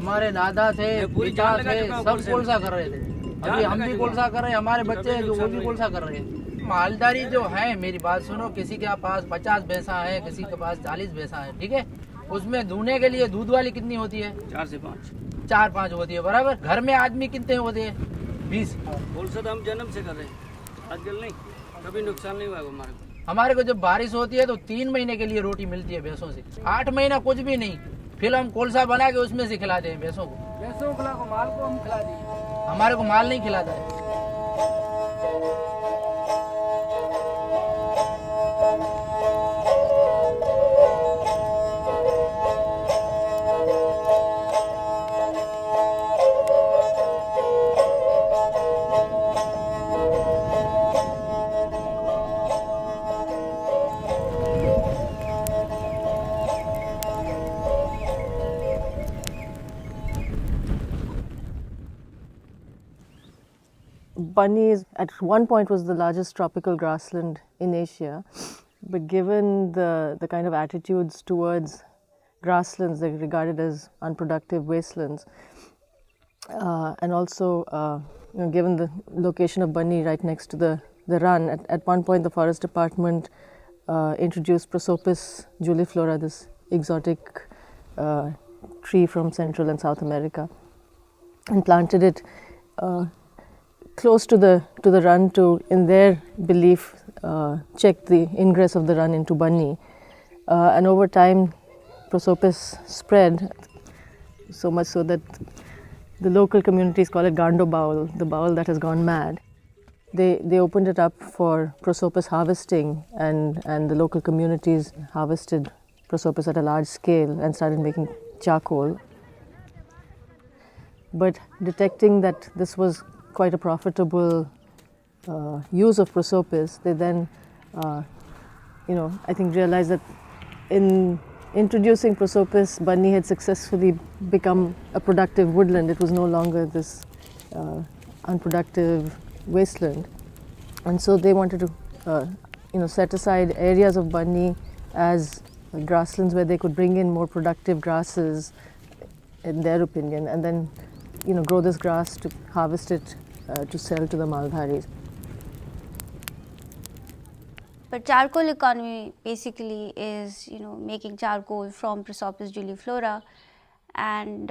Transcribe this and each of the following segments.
हमारे दादा थे, पिता थे, सब कोलसा कर रहे थे। अभी हम भी कोलसा कर रहे हैं, हमारे बच्चे हैं जो वो भी कोलसा कर रहे हैं। मालदारी जो है, मेरी बात सुनो, किसी के पास 50 भैंसा है, किसी के पास 40 भैंसा है, ठीक है। उसमें दूने के लिए दूध वाली कितनी होती है? 4 से 5। 4-5 होती है, बराबर। घर में आदमी कितने होते हैं? 20। कोलसा तो हम जन्म से कर रहे हैं, आजकल नहीं, कभी नुकसान नहीं हुआ हमारे को। हमारे को जब बारिश होती है तो 3 महीने के लिए रोटी मिलती है भैंसों से। 8 महीना कुछ भी नहीं, फिर हम कोलसा बना के उसमें से खिलाते हैं भैंसों को। भैंसों को माल को हम खिला दिए, हमारे को माल नहीं खिलाता है। Bunny at one point was the largest tropical grassland in Asia, but given the kind of attitudes towards grasslands that are regarded as unproductive wastelands, and also given the location of Bunny right next to the run, at one point the forest department introduced Prosopis juliflora, this exotic tree from Central and South America, and planted it close to the run to, in their belief, check the ingress of the run into Bunny. And over time, Prosopis spread, so much so that the local communities call it Gando Baul, the baul that has gone mad. They opened it up for Prosopis harvesting, and the local communities harvested Prosopis at a large scale and started making charcoal. But detecting that this was quite a profitable use of Prosopis, they then, I think realized that in introducing Prosopis, Bunny had successfully become a productive woodland. It was no longer this unproductive wasteland. And so they wanted to, set aside areas of Bunny as grasslands where they could bring in more productive grasses, in their opinion, and then, grow this grass to harvest it to sell to the Maldharis. But charcoal economy basically is, making charcoal from Prosopis juliflora and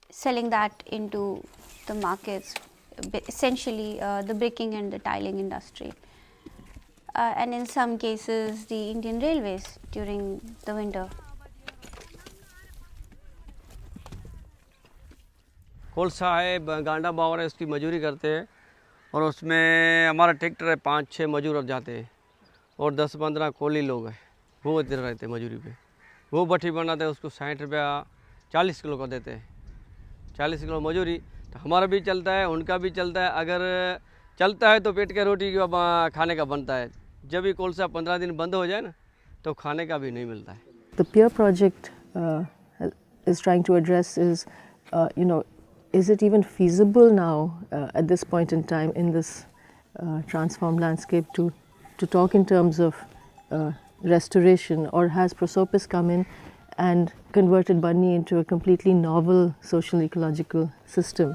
selling that into the markets, essentially the bricking and the tiling industry. And in some cases, the Indian Railways during the winter. कोलसा है, गांडा बावर है, उसकी मजूरी करते हैं और उसमें हमारा tractor है, 5-6 मजूर जाते हैं और 10-15 कोली लोग हैं, वो इधर रहते हैं मजूरी पे। वो भट्टी बनाते हैं, उसको 60 रुपया 40 किलो का देते हैं, 40 किलो मजूरी। तो हमारा भी चलता है, उनका भी चलता है। अगर चलता है तो पेट के रोटी खाने का बनता है। जब भी कोलसा 15 दिन बंद हो जाए ना, तो खाने का भी नहीं मिलता है। The PEER project is trying to address is it even feasible now at this point in time in this transformed landscape to talk in terms of restoration, or has Prosopis come in and converted Bunny into a completely novel social ecological system?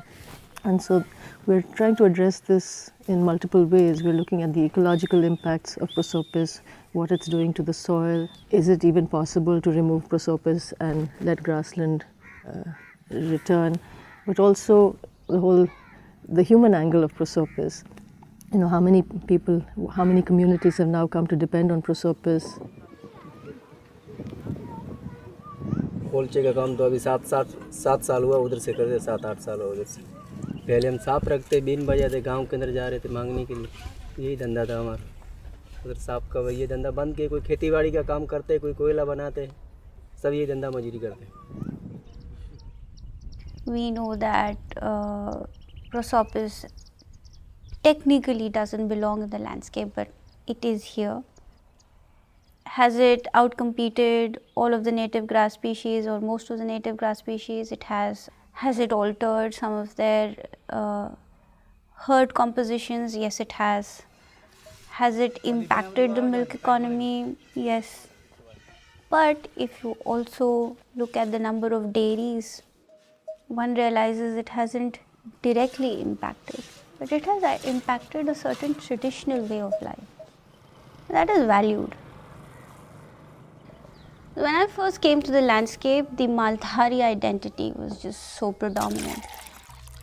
And so we're trying to address this in multiple ways. We're looking at the ecological impacts of Prosopis, what it's doing to the soil. Is it even possible to remove Prosopis and let grassland return? But also the human angle of Prosopis. How many people, how many communities have now come to depend on Prosopis? कोलचे का काम तो अभी 7 साल हुआ उधर से करते, 7-8 साल हुआ उधर से। पहले हम साफ रखते, बीन बजाते, गांव के अंदर जा रहे थे मांगने के लिए, यही धंधा था हमारा। उधर साफ का ये धंधा बंद किए, कोई खेती बाड़ी का काम करते, कोई कोयला बनाते, सब ये धंधा मजूरी करते। We know that Prosopis technically doesn't belong in the landscape, but it is here. Has it outcompeted all of the native grass species or most of the native grass species? It has. Has it altered some of their herd compositions? Yes, it has. Has it impacted the milk economy? Yes. But if you also look at the number of dairies one realizes it hasn't directly impacted, but it has impacted a certain traditional way of life. That is valued. When I first came to the landscape, the Maldhari identity was just so predominant,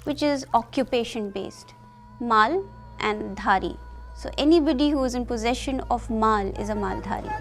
which is occupation based. Mal and Dhari. So anybody who is in possession of Mal is a Maldhari.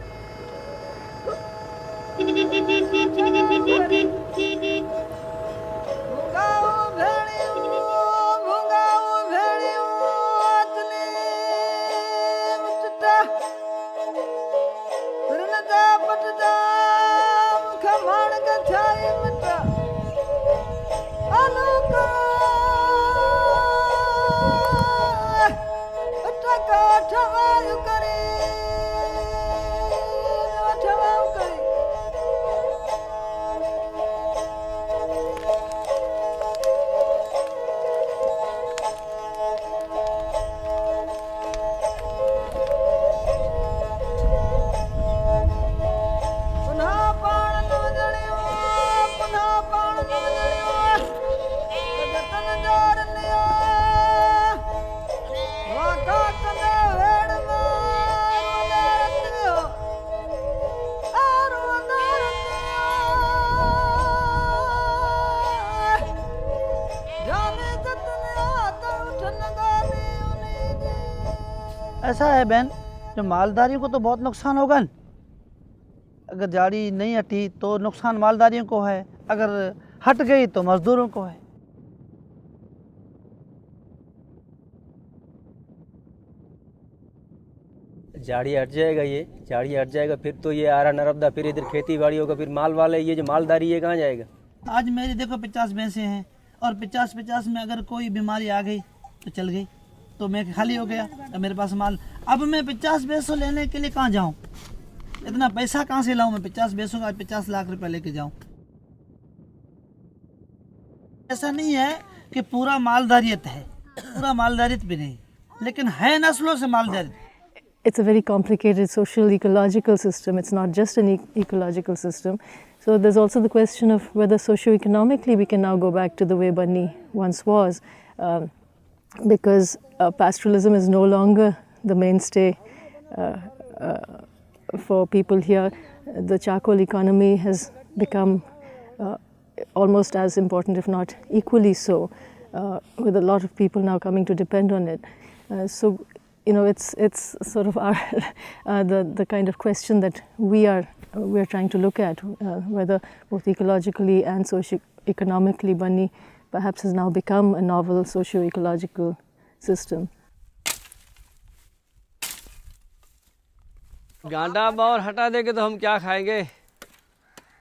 ऐसा है बहन, जो मालधारियों को तो बहुत नुकसान होगा। अगर झाड़ी नहीं हटी तो नुकसान मालधारियों को है, अगर हट गई तो मजदूरों को है। झाड़ी हट जाएगा, ये झाड़ी हट जाएगा, फिर तो ये आरा नर्मदा, फिर इधर खेती बाड़ी होगा, फिर माल वाले ये जो मालधारी ये कहाँ जाएगा। आज मेरी देखो 50 भैंसें हैं और 50 में अगर कोई बीमारी आ गई तो चल गई, तो मैं खाली हो गया, तो मेरे पास माल। अब मैं 50 भैंसों लेने के लिए कहाँ जाऊँ? इतना पैसा कहाँ से लाऊं? मैं 50 भैंसों का 50 लाख रुपए लेके जाऊं? ऐसा नहीं है कि पूरा मालदारियत है, पूरा मालदारियत भी नहीं, लेकिन है नस्लों से मालदारियत। It's a very complicated social ecological system. It's not just an ecological system. So there's also the question of whether socio-economically we can now go back to the way Banni once was, because pastoralism is no longer the mainstay for people here. The charcoal economy has become almost as important, if not equally so, with a lot of people now coming to depend on it. So, you know, it's sort of our the kind of question that we're trying to look at, whether both ecologically and socio-economically Banni perhaps has now become a novel socio-ecological system. गांडा बावर हटा देंगे तो हम क्या खाएंगे,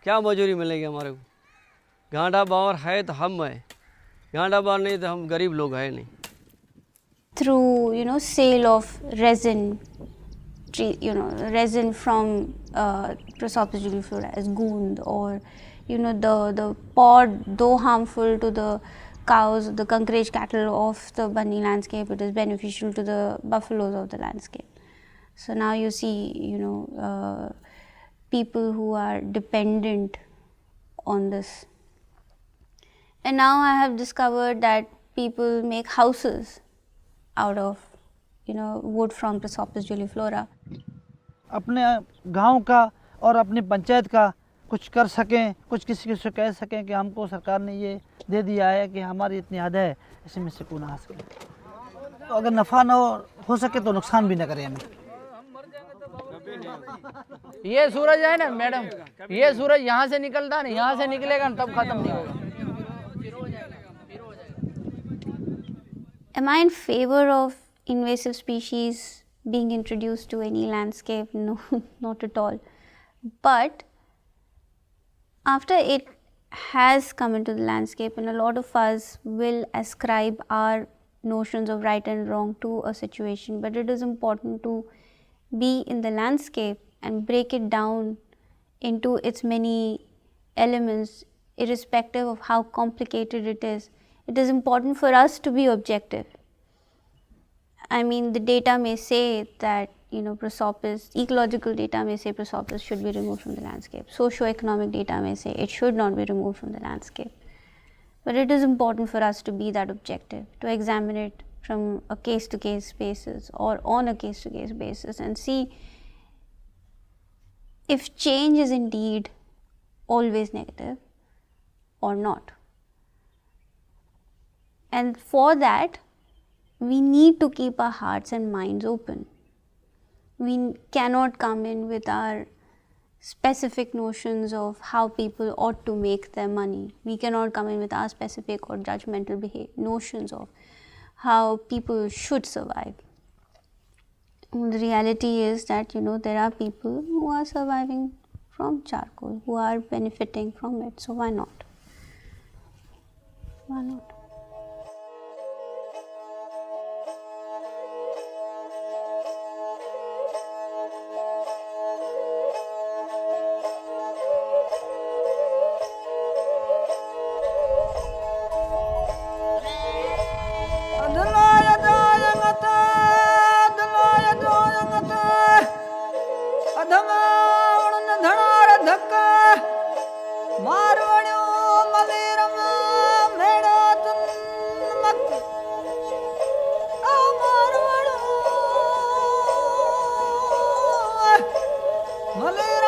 क्या मजूरी मिलेगी हमारे को? गांडा बावर है तो हम हैं, गांडा बावर नहीं तो हम गरीब लोग हैं नहीं. Through sale of resin, resin from Prosopis juliflora as goond, or the pod, though harmful to the cows, the Kankaraj cattle of the Banni landscape, it is beneficial to the buffaloes of the landscape. So now you see, people who are dependent on this. And now I have discovered that people make houses out of, wood from Prosopis juliflora. अपने गांव का और अपनी पंचायत का कुछ कर सकें, कुछ किसी से कह सकें कि हमको सरकार ने ये दे दिया है कि हमारी इतनी हद है, इसमें से कोई ना आ सके। तो अगर नफ़ा ना हो सके तो नुकसान भी ना करें हमें। ये सूरज है ना मैडम, ये सूरज यहाँ से निकलता नहीं, यहाँ से निकलेगा तब खत्म नहीं होगा. Am I in favor of invasive species being introduced to any landscape? No, not at all. But after it has come into the landscape, and a lot of us will ascribe our notions of right and wrong to a situation, but it is important to be in the landscape and break it down into its many elements, irrespective of how complicated it is. It is important for us to be objective. I mean, the data may say that, Prosopis, ecological data may say Prosopis should be removed from the landscape. Socio-economic data may say it should not be removed from the landscape. But it is important for us to be that objective, to examine it from a case-to-case basis or on a case-to-case basis and see if change is indeed always negative or not. And for that, we need to keep our hearts and minds open. We cannot come in with our specific notions of how people ought to make their money. We cannot come in with our specific or judgmental notions of how people should survive. And the reality is that, there are people who are surviving from charcoal, who are benefiting from it. So why not? Why not? Malay